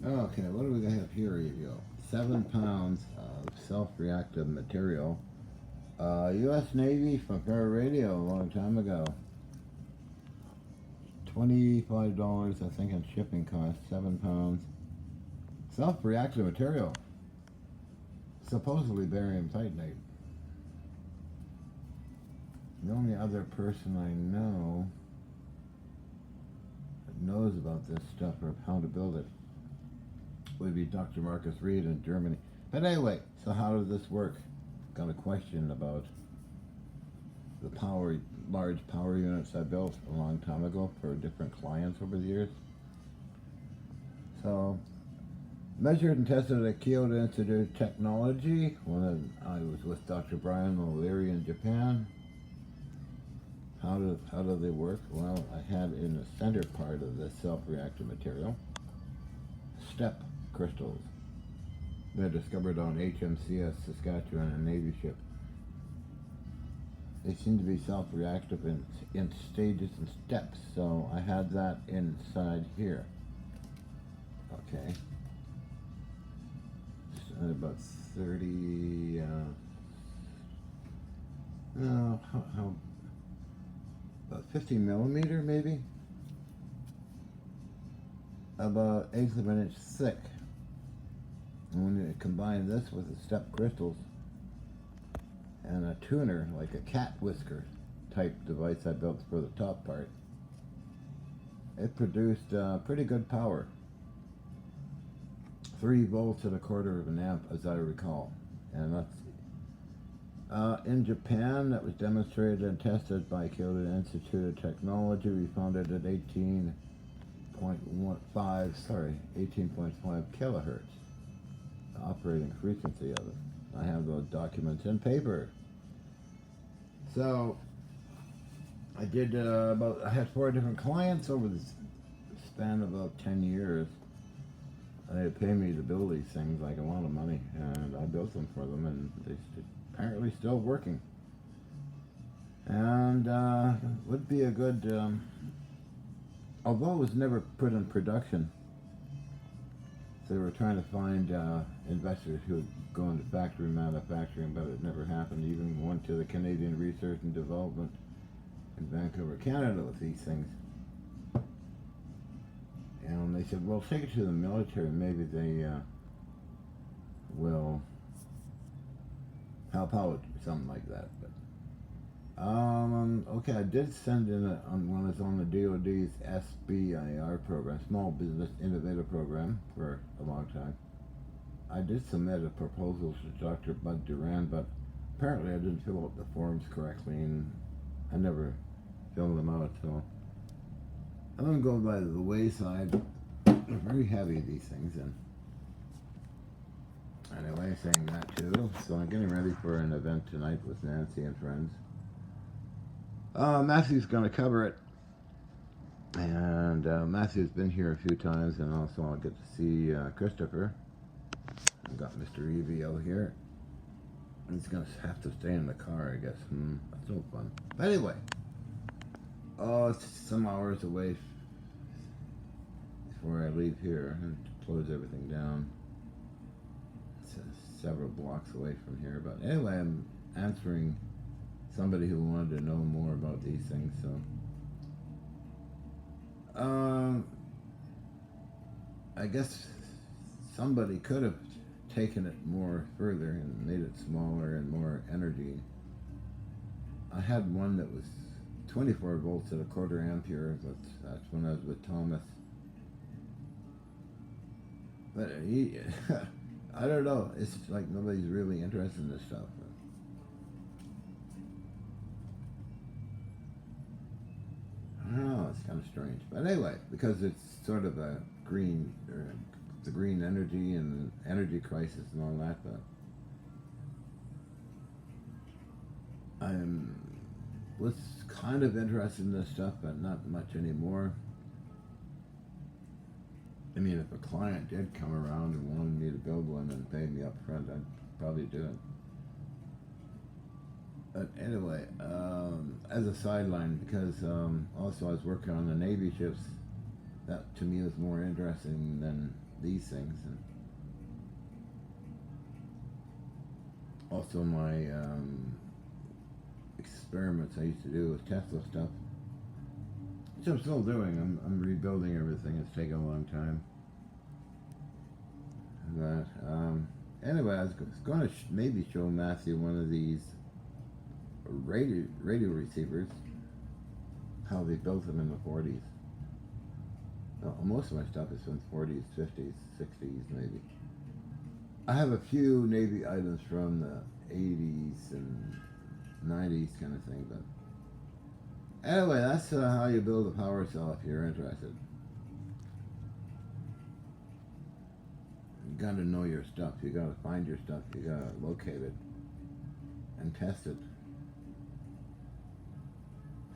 Okay, what do we have here? You go. 7 pounds of self-reactive material. U.S. Navy from Fair Radio a long time ago. $25, I think, in shipping costs. 7 pounds. Self-reactive material. Supposedly barium titanate. The only other person I know that knows about this stuff or how to build it would be Dr. Marcus Reed in Germany. But anyway, so how does this work? Got a question about the large power units I built a long time ago for different clients over the years. So, measured and tested at Kyoto Institute of Technology when I was with Dr. Brian O'Leary in Japan. How do they work? Well, I had in the center part of this self-reactive material step crystals. They're discovered on HMCS Saskatchewan, a Navy ship. They seem to be self-reactive in stages and steps, so I had that inside here. Okay. About 30, how about 50 millimeter maybe? About 1/8 of an inch thick. And when you combine this with the step crystals and a tuner, like a cat whisker type device I built for the top part, it produced pretty good power. 3 volts and a quarter of an amp, as I recall. And that's in Japan. That was demonstrated and tested by Kyoto Institute of Technology. We found it at 18.5 kilohertz, the operating frequency of it. I have those documents in paper. So I did I had 4 different clients over the span of about 10 years. They pay me to build these things like a lot of money, and I built them for them, and they apparently still working. And would be a good, although it was never put in production. So they were trying to find investors who would go into factory manufacturing, but it never happened. Even went to the Canadian Research and Development in Vancouver, Canada, with these things. And they said, well, take it to the military. Maybe they will help out, or something like that. But okay, I did send in when I was on the DoD's SBIR program, Small Business Innovative Program, for a long time. I did submit a proposal to Dr. Bud Duran, but apparently I didn't fill out the forms correctly, and I never filled them out. So I'm gonna go by the wayside. They're very heavy, these things, and anyway, saying that too. So I'm getting ready for an event tonight with Nancy and friends. Matthew's gonna cover it, and Matthew's been here a few times, and also I'll get to see Christopher. I've got Mr. Evie out here. He's gonna have to stay in the car, I guess. That's no fun. But anyway, it's some hours away before I leave here and close everything down. It's several blocks away from here, but anyway, I'm answering somebody who wanted to know more about these things. So I guess somebody could have taken it more further and made it smaller and more energy. I had one that was 24 volts at a quarter ampere, but that's when I was with Thomas. But he, I don't know, it's like nobody's really interested in this stuff. I don't know, it's kind of strange. But anyway, because it's sort of a green, or the green energy and the energy crisis and all that, but I was kind of interested in this stuff, but not much anymore. I mean, if a client did come around and wanted me to build one and pay me up front, I'd probably do it. But anyway, as a sideline, because also I was working on the Navy ships, that to me was more interesting than these things, and also my experiments I used to do with Tesla stuff, which I'm still doing. I'm rebuilding everything. It's taken a long time. But anyway, I was going to maybe show Matthew one of these radio receivers, how they built them in the 40s. Well, most of my stuff is from the 40s, 50s, 60s, maybe. I have a few Navy items from the 80s and 90s kind of thing, but anyway, that's how you build a power cell if you're interested. You gotta know your stuff. You gotta find your stuff. You gotta locate it and test it.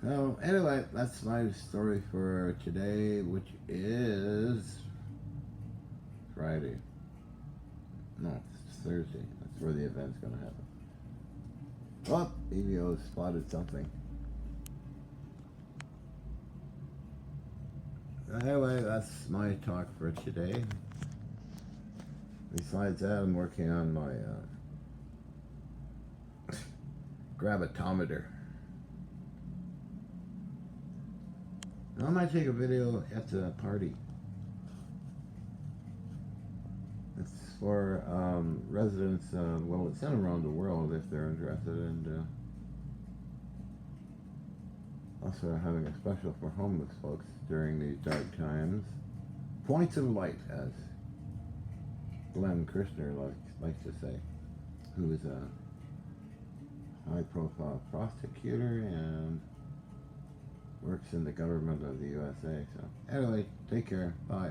So anyway, that's my story for today, which is Friday. No, it's Thursday. That's where the event's gonna happen. Oh, EVO spotted something. Anyway, that's my talk for today. Besides that, I'm working on my gravitometer. I might take a video at the party. It's for residents, well, it's sent around the world if they're interested, and also having a special for homeless folks during these dark times. Points of light, as Glenn Kirshner likes to say, who is a high-profile prosecutor and works in the government of the USA. So anyway, take care. Bye.